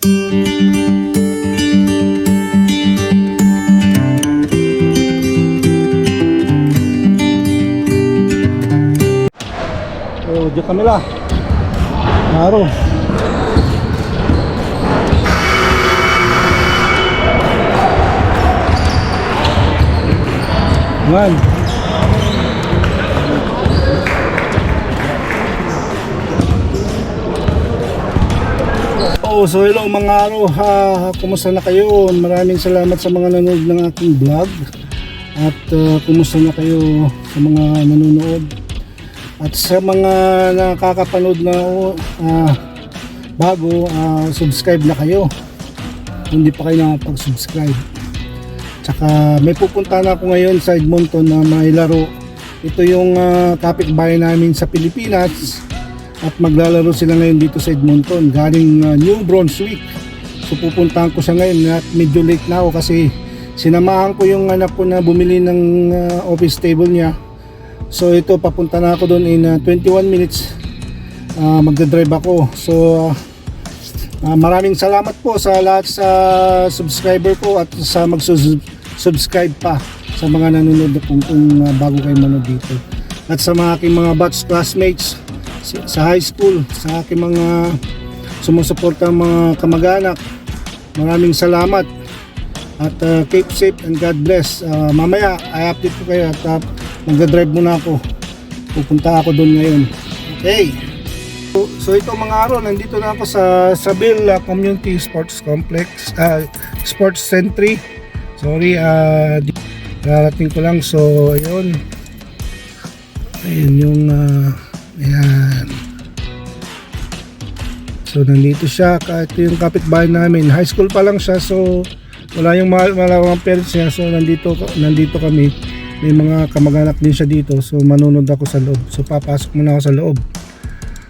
Diyan kami lah. Araw. Man. So hello mga araw, kumusta na kayo? Maraming salamat sa mga nanonood ng aking vlog. At kumusta na kayo sa mga nanonood? At sa mga nakakapanood na bago, subscribe na kayo. Hindi pa kayo nakapag-subscribe. Tsaka may pupunta na ako ngayon sa Edmonton na may laro. Ito yung kapitbahay namin sa Pilipinas. At maglalaro sila ngayon dito sa Edmonton. Galing New Bruswick. So pupuntahan ko siya ngayon at medyo late na ako kasi sinamahan ko yung anak ko na bumili ng office table niya. So ito, papunta na ako doon in 21 minutes. Magdadrive ako. So maraming salamat po sa lahat sa subscriber ko at sa mag-subscribe pa sa mga nanonood kung bago kayo manood dito. At sa mga aking mga batch classmates sa high school, sa aking mga sumusuporta mga kamag-anak, maraming salamat. At keep safe and God bless. Mamaya i-update ko kayo at magdadrive muna ako. Pupunta ako doon ngayon. Okay. So ito mga araw, nandito na ako sa Sabille Community Sports Complex, Sports Century. Sorry, darating ko lang. So ayun. Ayun yung ayan. So nandito siya, ito yung kapitbahay namin. High school pa lang siya, so wala yung malawang parents niya. So nandito kami. May mga kamag-anak din siya dito. So manunod ako sa loob. So papasok muna ako sa loob.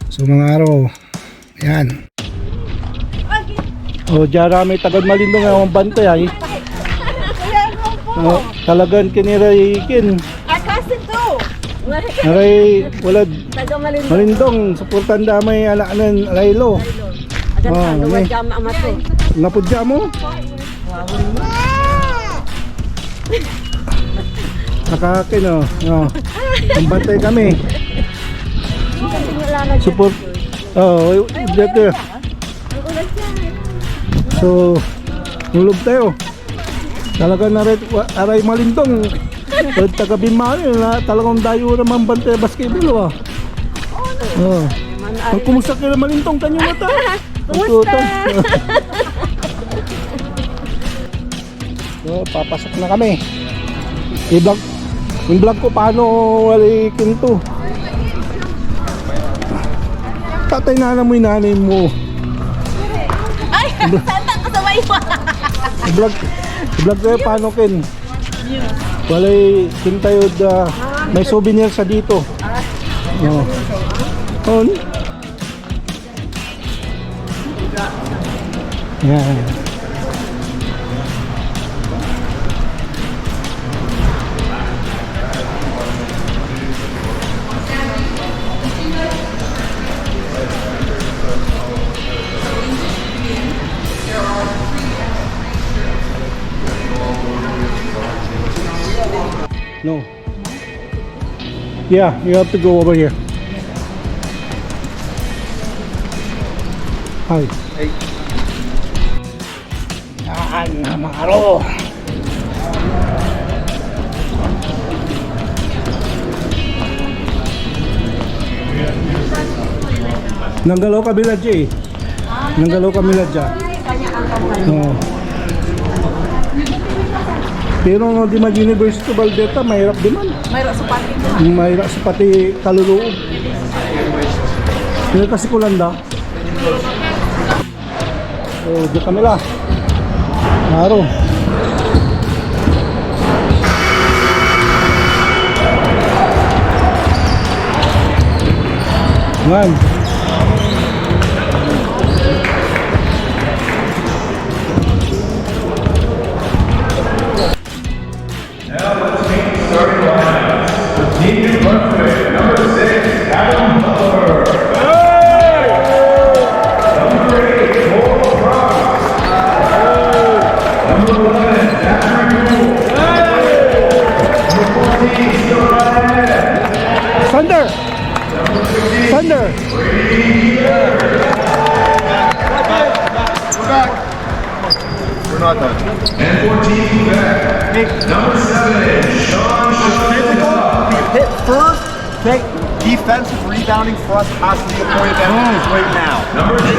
So mga araw, ayan. O diyara may tagad malindong ang bantay ay. Talagan kiniraikin. Akasin to. Naray wala malindong. Suportan damay alaanan laylo. Agan ka jam amato. Napudya mo? Nakakin ang bantay kami. Support. Dito. So, nulog tayo. Talaga na aray malindong. Pag taga-Bimano na talagang dayo naman bantay basketball. Kumusta kayo malindong tanyo mata? Kumusta? So, papasok na kami. Yung vlog ko paano wali kinto. Tatay na mo yung nanay mo. Ay, santa kasabay mo. Vlog ko paano kin. Walay kintayo may souvenir sa dito. On. Yeah. No. Yeah, you have to go over here. Hi. Hey. Yan na mga aro. Nanggalaw ka biladya eh. Nanggalaw ka biladya. No. Pero no, di mag-University of Alberta, mahirap din man. Mahirap sa pati ko. Mahirap sa pati kaluluog. Pero kasi kulanda. So, di kami lang. Araw. Man. New Bruswick, number 6, Taga New Bruswick. Number 8, Cole Brown. not done. And 14 Quebec. Number 7, Sean Physical, we hit first, okay? Defensive rebounding for us has to be a point of emphasis right now. Number 10,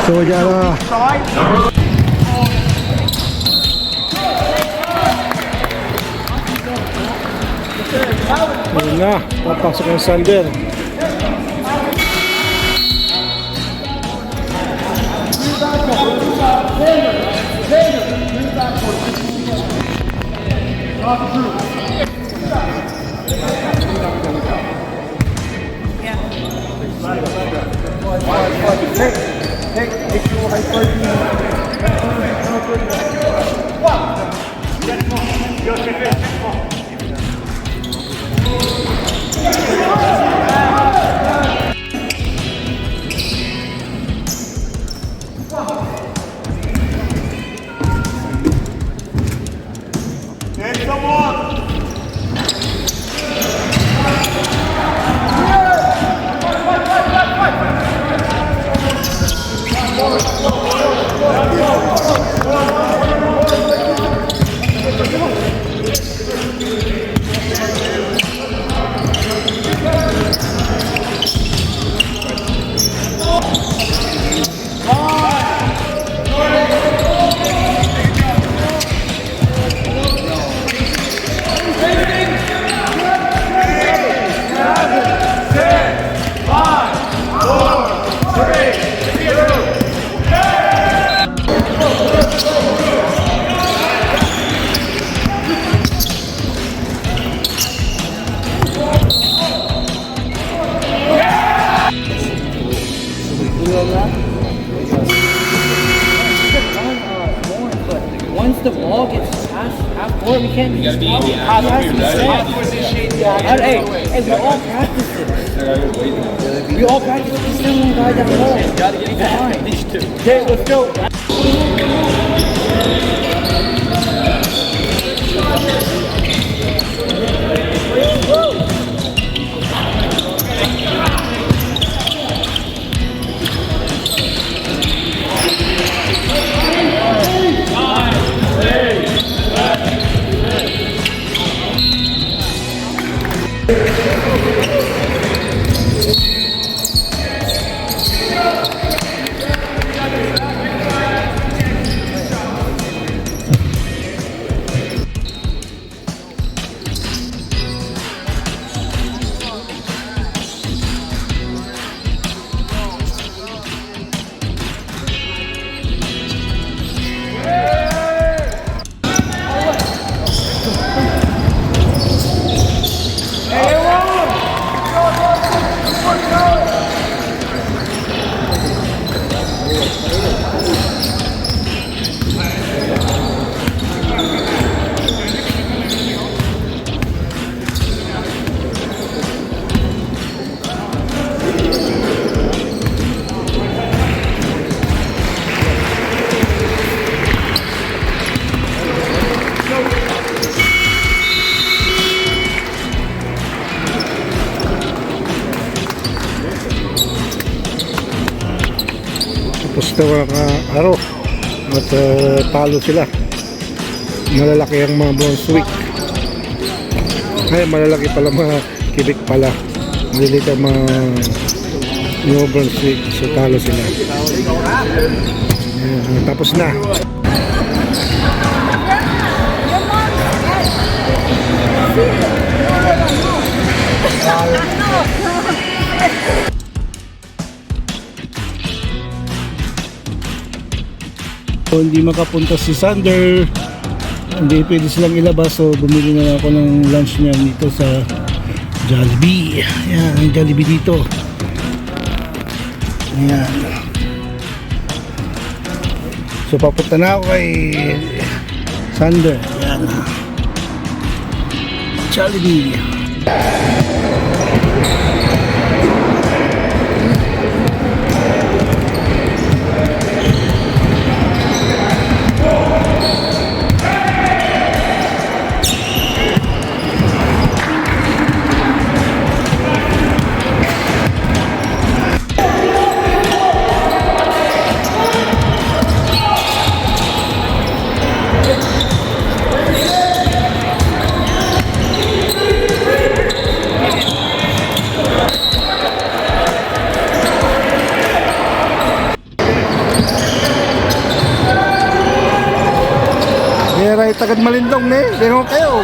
So dyan Side, yun na, papasok yung Sander. Once the ball gets past half court, we can't just pass Hey, we all practice this. We all practice this. Still one guy down low. Gotta get behind these two. Okay, let's go. Tapos ito mga araw at talo sila. Malalaki ang mga Brunswick. Ay, malalaki pala mga Quebec pala. Maliliit ang mga New Brunswick. So talo sila. Ayan, tapos na. So, hindi makapunta si Sander, hindi pwede silang ilabas, so bumili na lang ako ng lunch niya dito sa Jollibee. Ayan, ang Jollibee dito. Ayan. So papunta na ako kay Sander. Ayan. Jollibee. may tagad Malindong ne. Dengo kayo.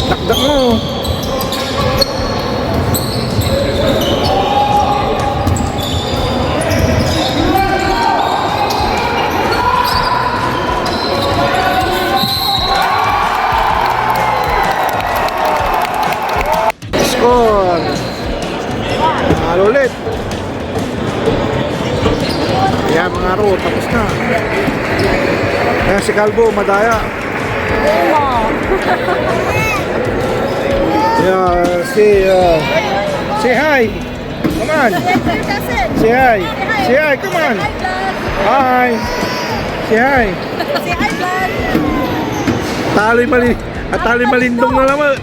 Takdak mo. Score. Mahal ulit. Kaya mga aro, tapos na. Kaya si Calvo, madaya. Yeah, say hi. Come on. Say hi. Say hi, come on. Hi. Say hi. Tali Malindong na naman.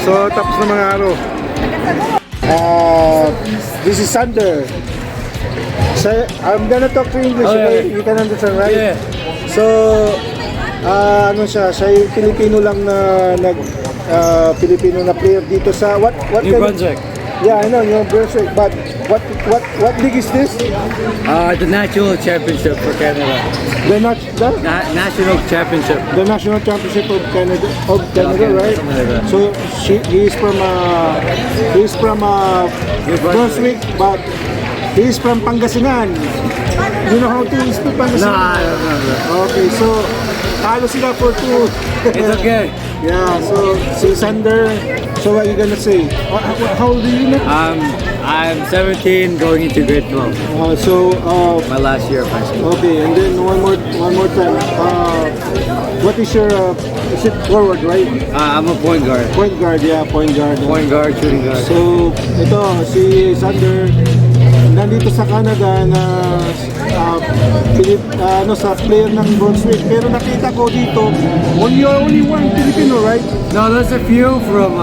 So, tapos na mga araw. This is Sander. So, I'm gonna talk to English. Okay? You can understand, right? Yeah. So, ano siya yung Pilipino lang na Pilipino na player dito sa what New Brunswick. Yeah, I know New Bruswick, but what league is this? The national championship for Canada. National championship of Canada, Okay, right? something like that. So he is from Bruswick, but he is from Pangasinan. You know how to speak Pangasinan? No, I don't know. Okay, so talo sila for 2. It's okay. Yeah, so si Sander, so what are you gonna say? How old are you now? I'm 17, going into grade 12. My last year of high school. Okay, and then one more time. What is your is it forward, right? I'm a point guard. Point guard, yeah, point guard. Point guard, shooting guard. So ito si Sander nandito sa Canada na sa player ng Brunswick, pero nakita ko dito only one Filipino, right? No, there's a few from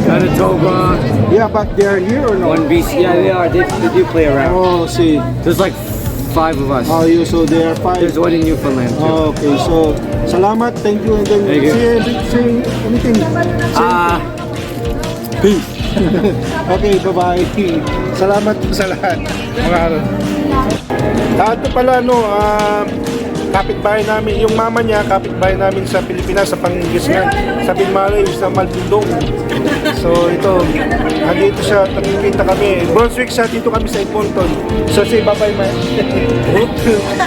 Manitoba. Yeah, but they are here or no? One BC. Yeah, they are. They do play around. Oh, see. There's like 5 of us. Oh, so they are 5. There's one in Newfoundland too. Oh, okay, so salamat, thank you, and then Thank you. say anything. Peace. Okay, bye-bye. Salamat po sa lahat. Mga ano. Ito pala, kapitbahay namin, yung mama niya, kapitbahay namin sa Pilipinas, sa Pangasinan, sa Pinmalay, sa Malindong. So ito, nandito siya, nakikita kami. Brunswick siya, dito kami sa Edmonton. So say bye-bye, man.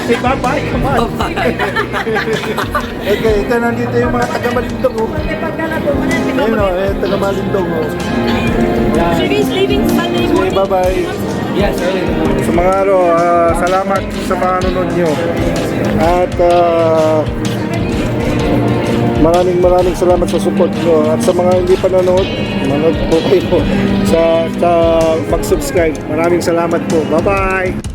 Say bye-bye, come on. Okay, ito nandito yung mga taga-Malindong. Ayun o, taga Malindong. So you guys leaving Sunday Say morning? bye-bye. Yes, early in the morning. Sa mga salamat sa panonood nyo. At maraming salamat sa support nyo. At sa mga hindi pa nanonood, manood po kayo sa mag-subscribe. Maraming salamat po. Bye-bye!